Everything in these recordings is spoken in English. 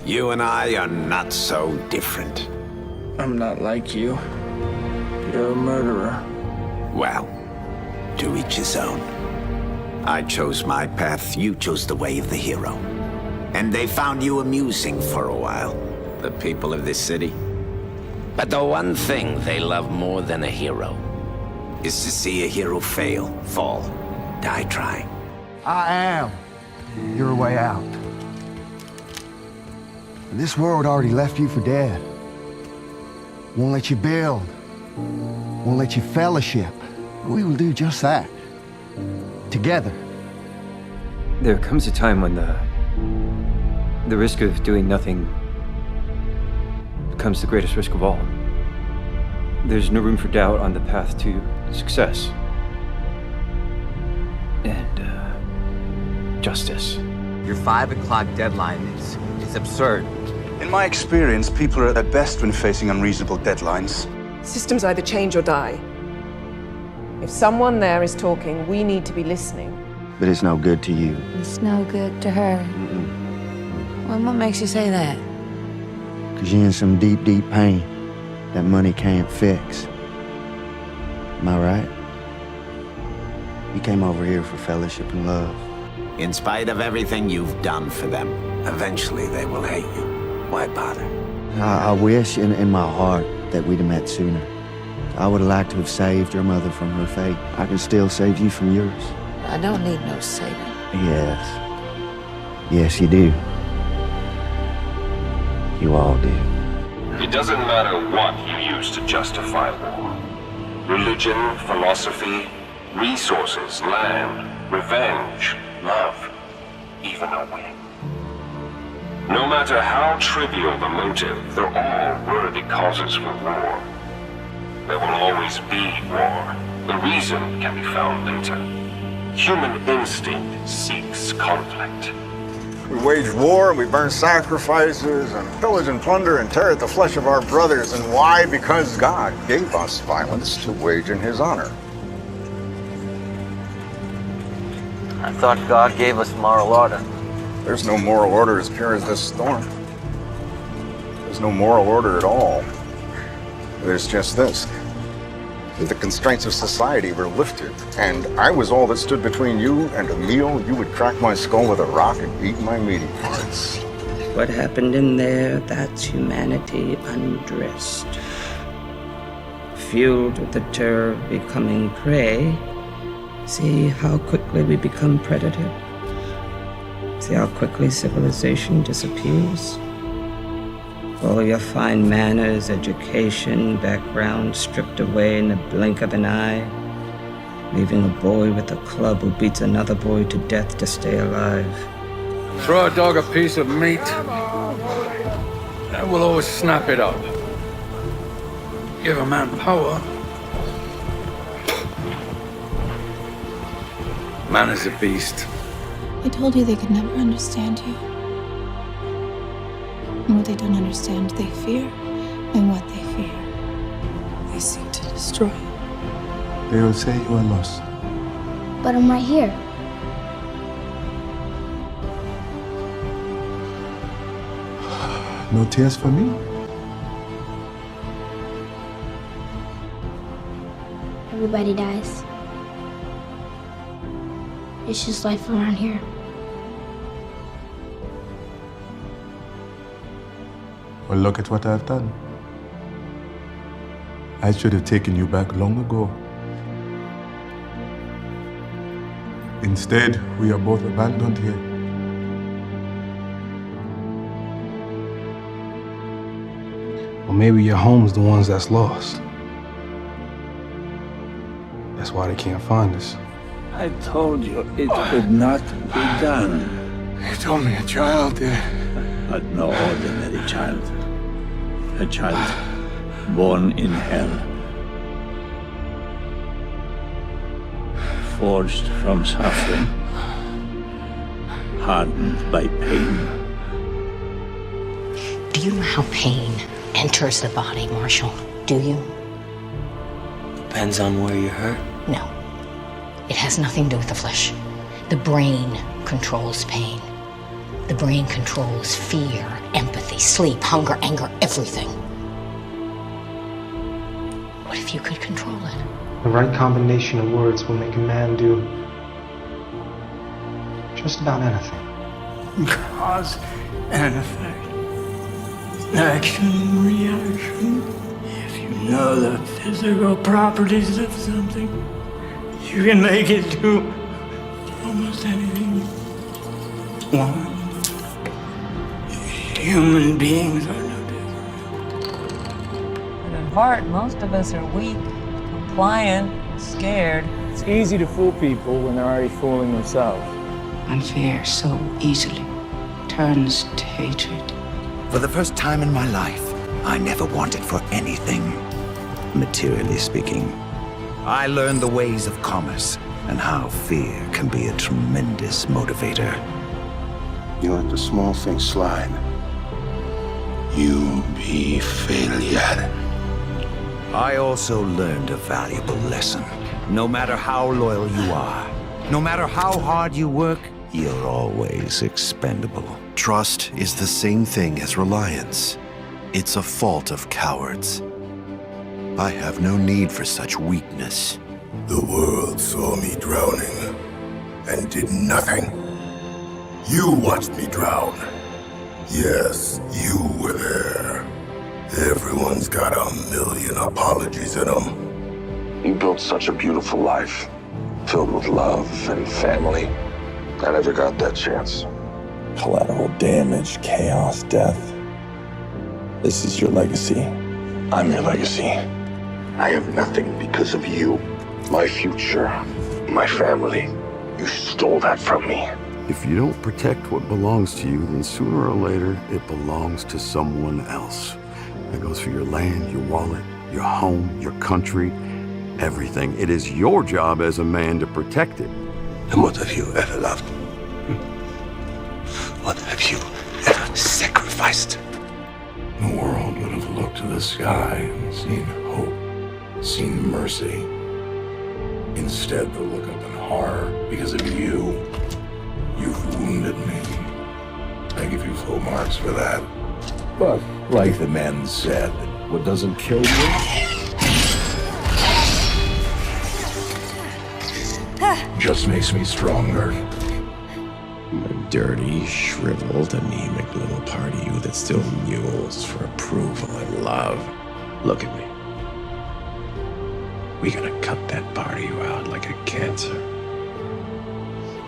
You and I are not so different. I'm not like you. You're a murderer. Well, to each his own. I chose my path, you chose the way of the hero. And they found you amusing for a while, the people of this city. But the one thing they love more than a hero is to see a hero fail, fall, die trying. I am your way out. This world already left you for dead. Won't let you build. Won't let you fellowship. We will do just that. Together. There comes a time when the risk of doing nothing becomes the greatest risk of all. There's no room for doubt on the path to success. And justice. Your 5 o'clock deadline is absurd. In my experience, people are at best when facing unreasonable deadlines. Systems either change or die. If someone there is talking, we need to be listening. But it's no good to you. It's no good to her. Well, what makes you say that? Because you're in some deep, deep pain that money can't fix. Am I right? You came over here for fellowship and love. In spite of everything you've done for them, eventually they will hate you. Why bother? I wish in my heart that we'd have met sooner. I would have liked to have saved your mother from her fate. I can still save you from yours. I don't need no saving. Yes. Yes, you do. You all do. It doesn't matter what you use to justify war. Religion, philosophy, resources, land, revenge, love, even a win. No matter how trivial the motive, they're all worthy causes for war. There will always be war. The reason can be found later. Human instinct seeks conflict. We wage war and we burn sacrifices and pillage and plunder and tear at the flesh of our brothers. And why? Because God gave us violence to wage in his honor. I thought God gave us moral order. There's no moral order as pure as this storm. There's no moral order at all. There's just this. The constraints of society were lifted, and I was all that stood between you and a meal. You would crack my skull with a rock and eat my meaty parts. What happened in there, that's humanity undressed. Fueled with the terror of becoming prey, see how quickly we become predator? See how quickly civilization disappears? All your fine manners, education, background stripped away in the blink of an eye, leaving a boy with a club who beats another boy to death to stay alive. Throw a dog a piece of meat, and we'll always snap it up. Give a man power. Man is a beast. I told you they could never understand you. And what they don't understand, they fear. And what they fear, they seek to destroy. They will say you are lost. But I'm right here. No tears for me? Everybody dies. It's just life around here. Well, look at what I've done. I should have taken you back long ago. Instead, we are both abandoned here. Well, maybe your home's the ones that's lost. That's why they can't find us. I told you it could not be done. You told me a child did. But no ordinary child. A child born in hell. Forged from suffering. Hardened by pain. Do you know how pain enters the body, Marshall? Do you? Depends on where you're hurt. No. It has nothing to do with the flesh. The brain controls pain. The brain controls fear, empathy. body, sleep, hunger, anger, everything. What if you could control it? The right combination of words will make a man do just about anything. Cause and effect. Action, reaction. If you know the physical properties of something, you can make it do almost anything you want. Human beings are no different. But at heart, most of us are weak, compliant, scared. It's easy to fool people when they're already fooling themselves. And fear so easily turns to hatred. For the first time in my life, I never wanted for anything, materially speaking. I learned the ways of commerce and how fear can be a tremendous motivator. You let the small things slide. You be failure. I also learned a valuable lesson. No matter how loyal you are, no matter how hard you work, you're always expendable. Trust is the same thing as reliance. It's a fault of cowards. I have no need for such weakness. The world saw me drowning and did nothing. You watched me drown. Yes, you were there. Everyone's got a million apologies in them. You built such a beautiful life, filled with love and family. I never got that chance. Collateral damage, chaos, death. This is your legacy. I'm your legacy. I have nothing because of you. My future, my family. You stole that from me. If you don't protect what belongs to you, then sooner or later, it belongs to someone else. That goes for your land, your wallet, your home, your country, everything. It is your job as a man to protect it. And what have you ever loved? What have you ever sacrificed? The world would have looked to the sky and seen hope, seen mercy. Instead, they'll look up in horror because of you. You've wounded me. I give you full marks for that. But, like the men said, what doesn't kill you just makes me stronger. A dirty, shriveled, anemic little part of you that still mules for approval and love. Look at me. We gotta cut that part of you out like a cancer.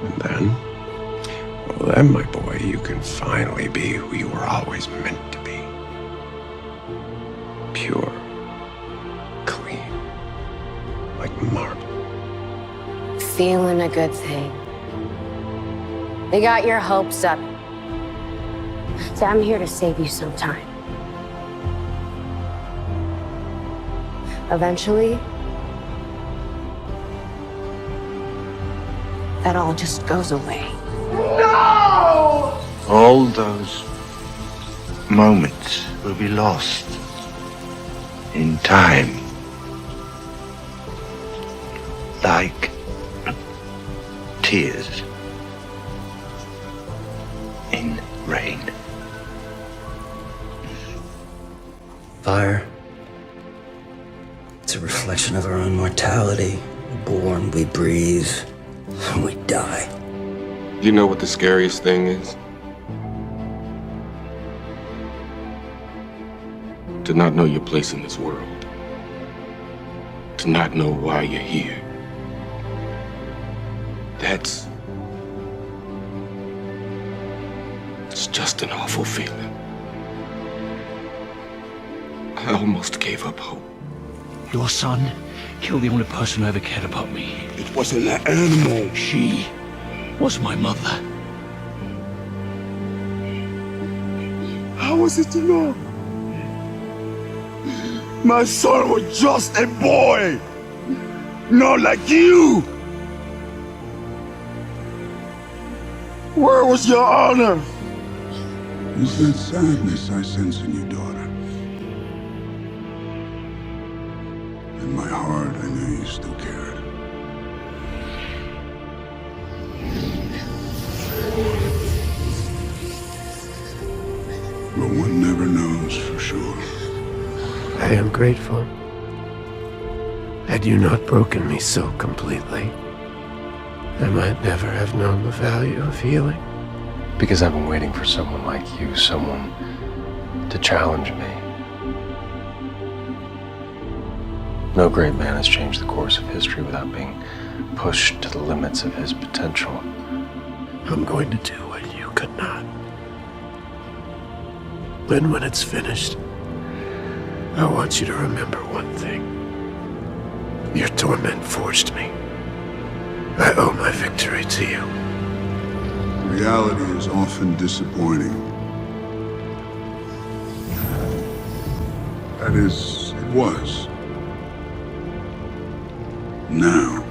And then, well then, my boy, you can finally be who you were always meant to be. Pure. Clean. Like marble. Feeling a good thing. They got your hopes up. So I'm here to save you some time. Eventually, that all just goes away. No! All those moments will be lost in time. Like tears in rain. Fire. It's a reflection of our own mortality. We're born, we breathe, and we die. You know what the scariest thing is? To not know your place in this world. To not know why you're here. It's just an awful feeling. I almost gave up hope. Your son killed the only person who ever cared about me. It was an animal. She was my mother. How was it to know? My son was just a boy. Not like you. Where was your honor? Is that sadness I sense in you, daughter? In my heart, I knew you still cared. But when One never knows for sure. I am grateful. Had you not broken me so completely, I might never have known the value of healing. Because I've been waiting for someone like you, someone to challenge me. No great man has changed the course of history without being pushed to the limits of his potential. I'm going to do what you could not. And when it's finished, I want you to remember one thing. Your torment forged me. I owe my victory to you. Reality is often disappointing. That is, it was. Now,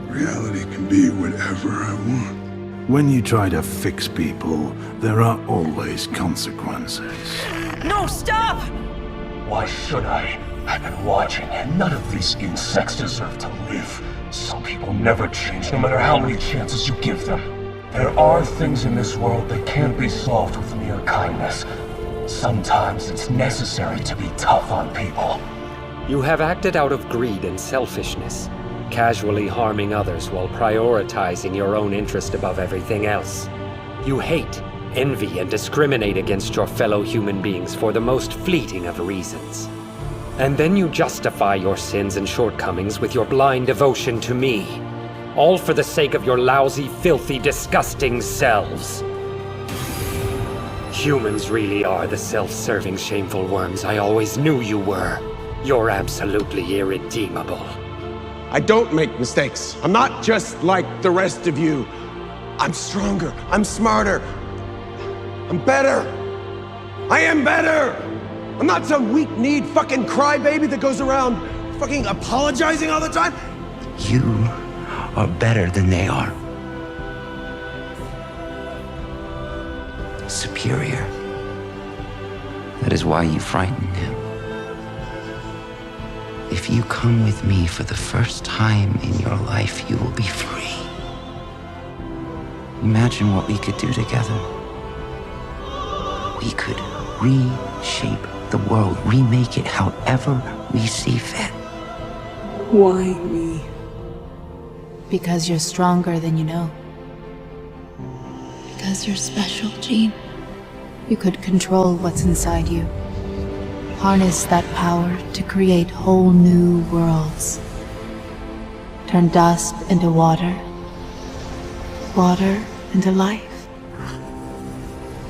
reality can be whatever I want. When you try to fix people, there are always consequences. No, stop! Why should I? I've been watching, and none of these insects deserve to live. Some people never change, no matter how many chances you give them. There are things in this world that can't be solved with mere kindness. Sometimes it's necessary to be tough on people. You have acted out of greed and selfishness, casually harming others while prioritizing your own interest above everything else. You hate, envy, and discriminate against your fellow human beings for the most fleeting of reasons. And then you justify your sins and shortcomings with your blind devotion to me, all for the sake of your lousy, filthy, disgusting selves. Humans really are the self-serving, shameful worms I always knew you were. You're absolutely irredeemable. I don't make mistakes. I'm not just like the rest of you. I'm stronger. I'm smarter. I'm better. I am better. I'm not some weak-kneed fucking crybaby that goes around fucking apologizing all the time. You are better than they are. Superior. That is why you frighten him. If you come with me for the first time in your life, you will be free. Imagine what we could do together. We could reshape the world, remake it however we see fit. Why me? Because you're stronger than you know. Because you're special, Jean. You could control what's inside you. Harness that power to create whole new worlds. Turn dust into water. Water into life.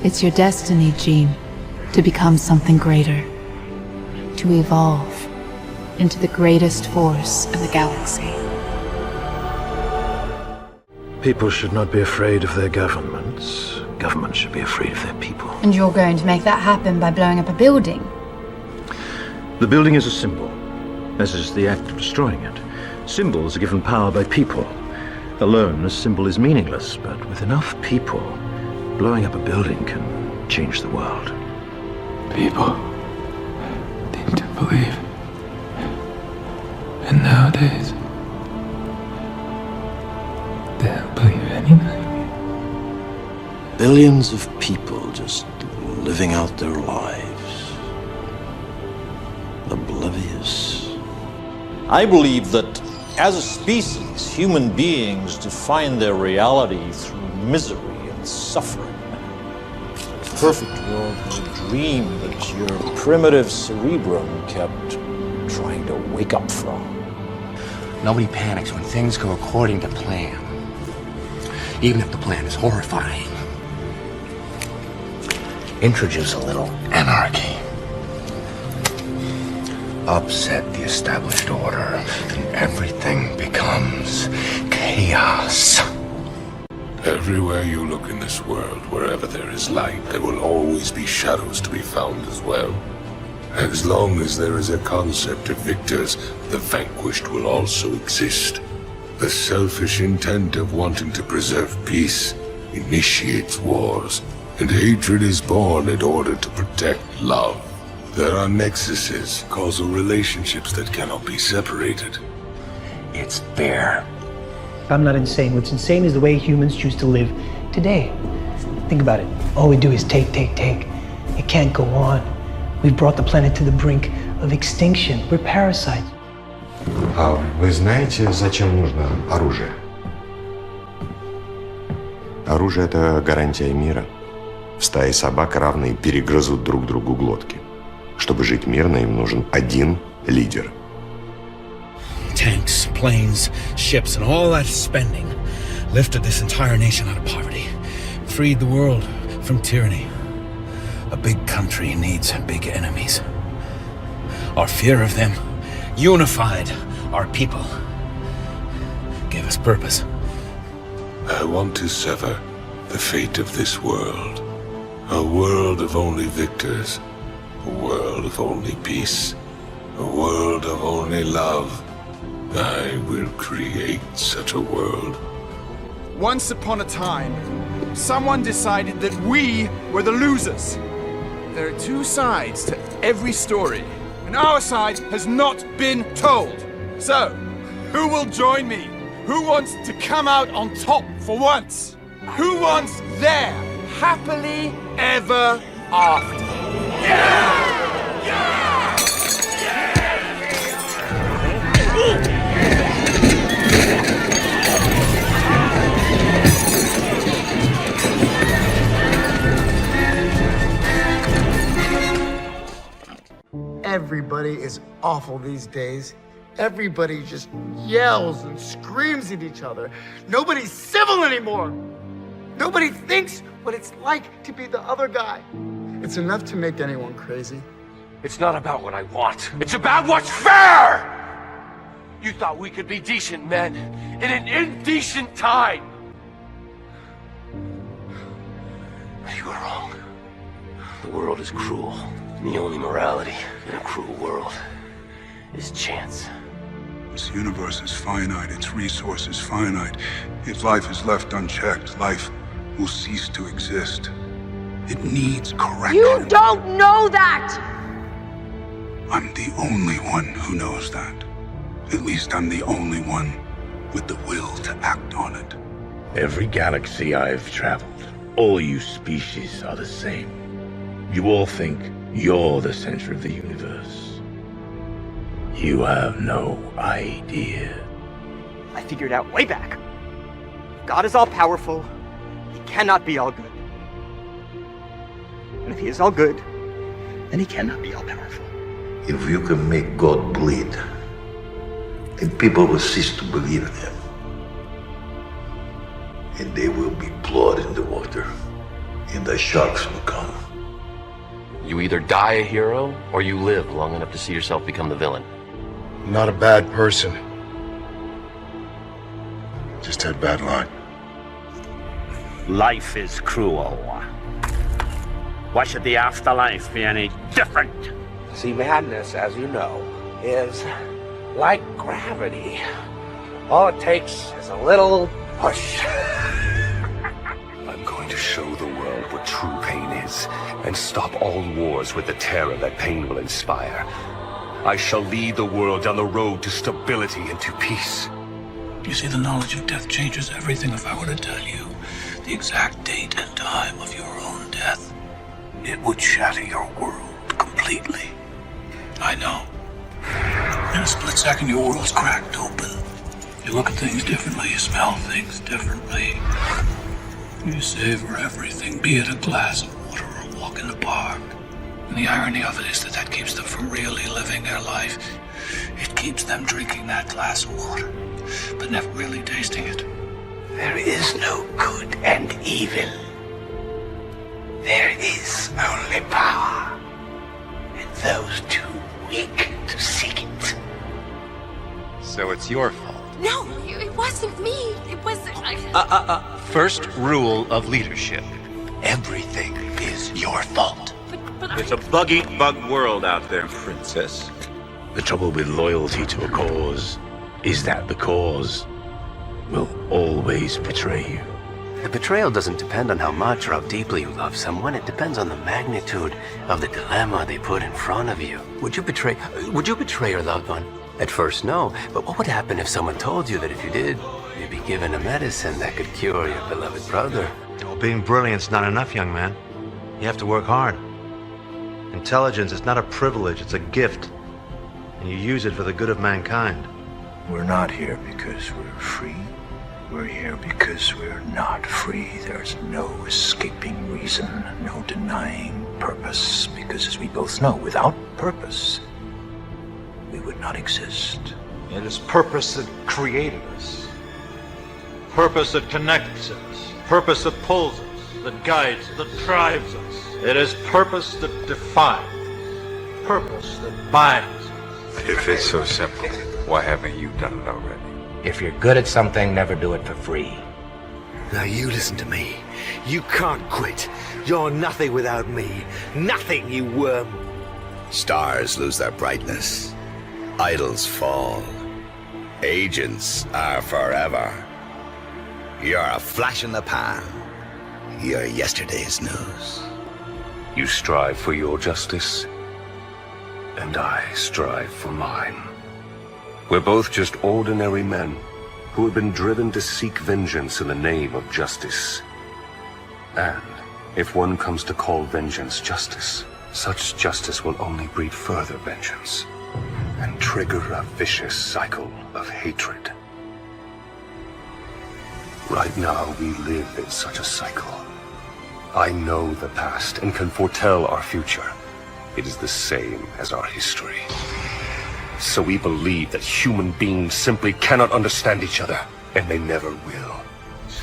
It's your destiny, Jean, to become something greater. To evolve into the greatest force in the galaxy. People should not be afraid of their governments. Governments should be afraid of their people. And you're going to make that happen by blowing up a building? The building is a symbol, as is the act of destroying it. Symbols are given power by people. Alone, a symbol is meaningless, but with enough people, blowing up a building can change the world. People need to believe. And nowadays, they don't believe anything. Billions of people just living out their lives. Oblivious. I believe that as a species, human beings define their reality through misery and suffering. A perfect world was a dream that your primitive cerebrum kept trying to wake up from. Nobody panics when things go according to plan. Even if the plan is horrifying. Introduce a little anarchy. Upset the established order, and everything becomes chaos. Everywhere you look in this world, wherever there is light, there will always be shadows to be found as well. As long as there is a concept of victors, the vanquished will also exist. The selfish intent of wanting to preserve peace initiates wars, and hatred is born in order to protect love. There are nexuses, causal relationships that cannot be separated. It's fair. I'm not insane. What's insane is the way humans choose to live today. Think about it. All we do is take. It can't go on. We've brought the planet to the brink of extinction. We're parasites. А вы знаете, зачем нужно оружие? Оружие — это гарантия мира. В стае собак равные перегрызут друг другу глотки. Чтобы жить мирно, им нужен один лидер. Tanks, planes, ships, and all that spending lifted this entire nation out of poverty, freed the world from tyranny. A big country needs big enemies. Our fear of them unified our people, gave us purpose. I want to sever the fate of this world. A world of only victors. A world of only peace. A world of only love. I will create such a world. Once upon a time, someone decided that we were the losers. There are two sides to every story, and our side has not been told. So, who will join me? Who wants to come out on top for once? Who wants their happily ever after? Everybody is awful these days. Everybody just yells and screams at each other. Nobody's civil anymore. Nobody thinks what it's like to be the other guy. It's enough to make anyone crazy. It's not about what I want. It's about what's fair! You thought we could be decent men in an indecent time. You were wrong. The world is cruel. And the only morality in a cruel world is chance. This universe is finite, its resources finite. If life is left unchecked, life will cease to exist. It needs correction. You don't know that! I'm the only one who knows that. At least I'm the only one with the will to act on it. Every galaxy I've traveled, all you species are the same. You all think you're the center of the universe. You have no idea. I figured out way back. God is all-powerful. He cannot be all good. And if he is all good, then he cannot be all-powerful. If you can make God bleed, then people will cease to believe in him. And they will be blood in the water, and the sharks will come. You either die a hero, or you live long enough to see yourself become the villain. I'm not a bad person. Just had bad luck. Life is cruel. Why should the afterlife be any different? See, madness, as you know, is like gravity. All it takes is a little push. I'm going to show the world what true pain is, and stop all wars with the terror that pain will inspire. I shall lead the world down the road to stability and to peace. You see, the knowledge of death changes everything. If I were to tell you the exact date and time of your own death, it would shatter your world completely. I know. In a split second, your world's cracked open. You look at things differently, you smell things differently. You savor everything, be it a glass of water or a walk in the park. And the irony of it is that keeps them from really living their life. It keeps them drinking that glass of water, but never really tasting it. There is no good and evil. There is only power, and those too weak to seek it. So it's your fault. No, it wasn't me. It was... First rule of leadership. Everything is your fault. But It's a bug-eat-bug world out there, princess. The trouble with loyalty to a cause is that the cause will always betray you. The betrayal doesn't depend on how much or how deeply you love someone. It depends on the magnitude of the dilemma they put in front of you. Would you betray your loved one? At first, no. But what would happen if someone told you that if you did, you'd be given a medicine that could cure your beloved brother? Well, being brilliant's not enough, young man. You have to work hard. Intelligence is not a privilege, it's a gift. And you use it for the good of mankind. We're not here because we're free. We're here because we're not free. There's no escaping reason, no denying purpose. Because as we both know, without purpose, we would not exist. It is purpose that created us. Purpose that connects us. Purpose that pulls us, that guides, that drives us. It is purpose that defines. Purpose that binds us. If it's so simple, why haven't you done it already? If you're good at something, never do it for free. Now you listen to me. You can't quit. You're nothing without me. Nothing, you worm. Stars lose their brightness. Idols fall. Agents are forever. You're a flash in the pan. You're yesterday's news. You strive for your justice, and I strive for mine. We're both just ordinary men who have been driven to seek vengeance in the name of justice. And if one comes to call vengeance justice, such justice will only breed further vengeance and trigger a vicious cycle of hatred. Right now, we live in such a cycle. I know the past and can foretell our future. It is the same as our history. So we believe that human beings simply cannot understand each other, and they never will.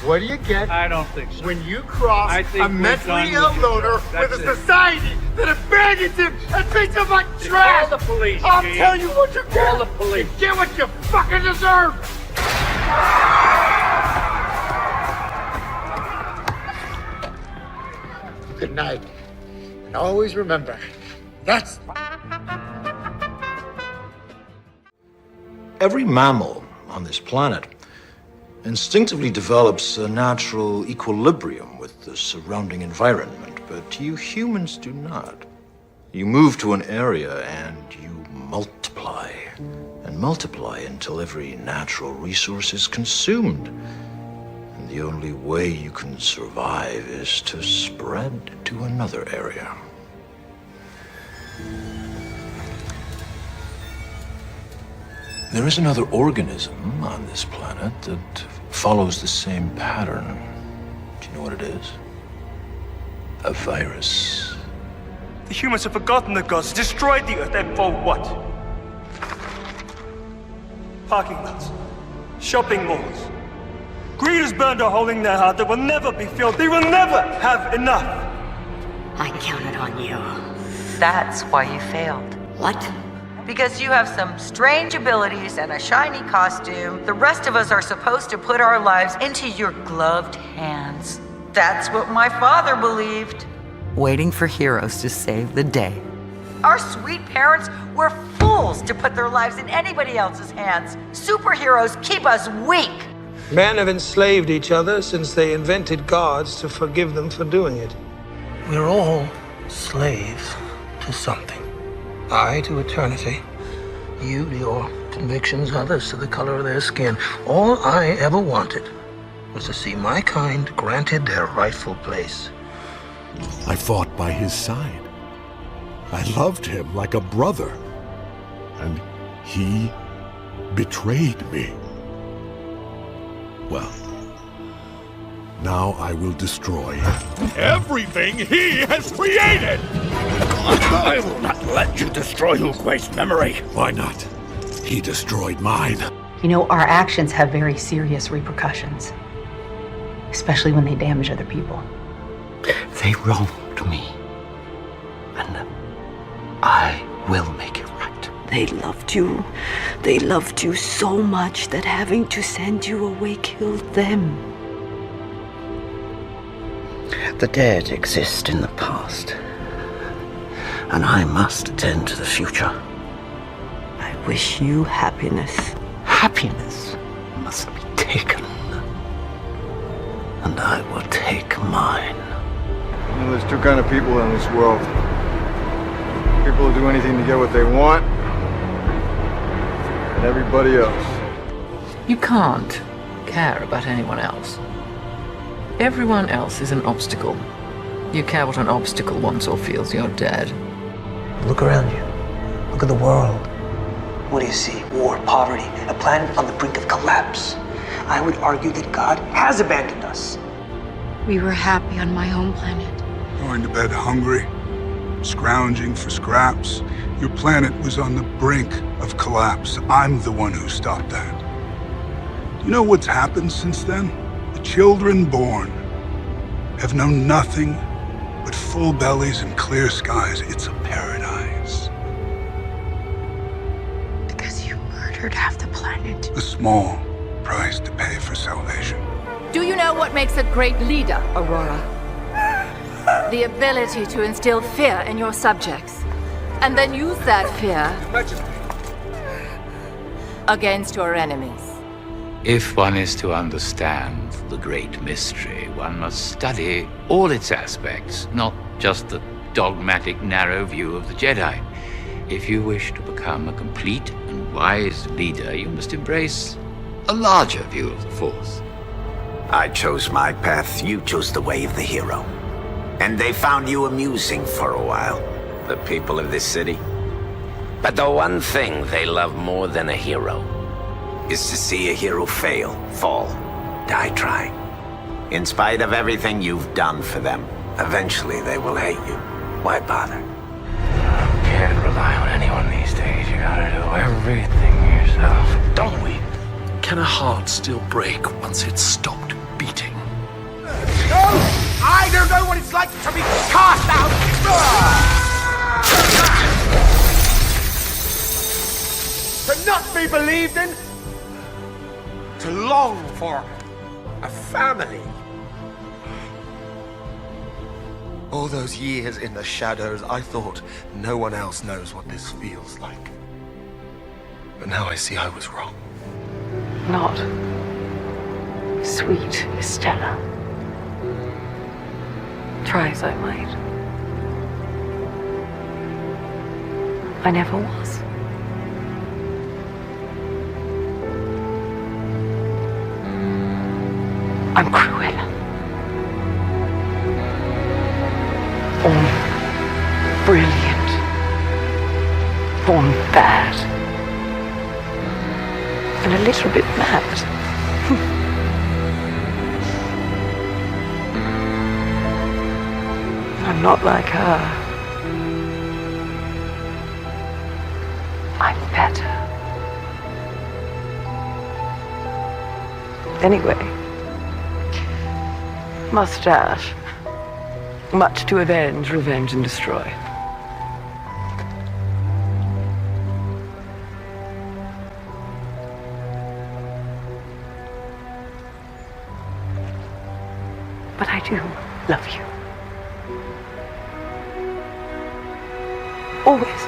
What do you get? I don't think so. When you cross I think a we're mentally done ill with you, loner sir. with That's a it. society that abandons him and treats him like trash! Call the police, I'll Gene. tell you what you get! Call the police. You get what you fucking deserve! Good night. And always remember, that's... Every mammal on this planet instinctively develops a natural equilibrium with the surrounding environment, but you humans do not. You move to an area and you multiply, and multiply until every natural resource is consumed. And the only way you can survive is to spread to another area. There is another organism on this planet that follows the same pattern. Do you know what it is? A virus. The humans have forgotten the gods, destroyed the earth, and for what? Parking lots, shopping malls. Greed has burned a hole in their heart that will never be filled. They will never have enough. I counted on you. That's why you failed. What? Because you have some strange abilities and a shiny costume. The rest of us are supposed to put our lives into your gloved hands. That's what my father believed. Waiting for heroes to save the day. Our sweet parents were fools to put their lives in anybody else's hands. Superheroes keep us weak. Men have enslaved each other since they invented gods to forgive them for doing it. We're all slaves to something. I to eternity, you to your convictions, others to the color of their skin. All I ever wanted was to see my kind granted their rightful place. I fought by his side. I loved him like a brother. And he betrayed me. Well, now I will destroy everything he has created! I will not let you destroy Uguay's memory. Why not? He destroyed mine. You know, our actions have very serious repercussions, especially when they damage other people. They wronged me, and I will make it right. They loved you. They loved you so much that having to send you away killed them. The dead exist in the past, and I must attend to the future. I wish you happiness. Happiness must be taken, and I will take mine. You know, there's two kinds of people in this world. People who do anything to get what they want, and everybody else. You can't care about anyone else. Everyone else is an obstacle. You care what an obstacle wants or feels, you're dead. Look around you. Look at the world. What do you see? War, poverty, a planet on the brink of collapse. I would argue that God has abandoned us. We were happy on my home planet. Going to bed hungry, scrounging for scraps. Your planet was on the brink of collapse. I'm the one who stopped that. You know what's happened since then? The children born have known nothing but full bellies and clear skies. It's a paradise. Because you murdered half the planet. A small price to pay for salvation. Do you know what makes a great leader, Aurora? The ability to instill fear in your subjects, and then use that fear against your enemies. If one is to understand the great mystery, one must study all its aspects, not just the dogmatic, narrow view of the Jedi. If you wish to become a complete and wise leader, you must embrace a larger view of the Force. I chose my path, you chose the way of the hero. And they found you amusing for a while, the people of this city. But the one thing they love more than a hero is to see a hero fail, fall, die trying. In spite of everything you've done for them, eventually they will hate you. Why bother? Can't rely on anyone these days. You gotta do everything yourself, don't we? Can a heart still break once it's stopped beating? No! I don't know what it's like to be cast out! To not be believed in? To long for a family? All those years in the shadows, I thought no one else knows what this feels like. But now I see I was wrong. Not sweet Estella. Try as I might. I never was. I'm Cruella. Born brilliant. Born bad. And a little bit mad. I'm not like her. I'm better. Anyway, mustache. Much to avenge, revenge, and destroy. But I do love you. Always.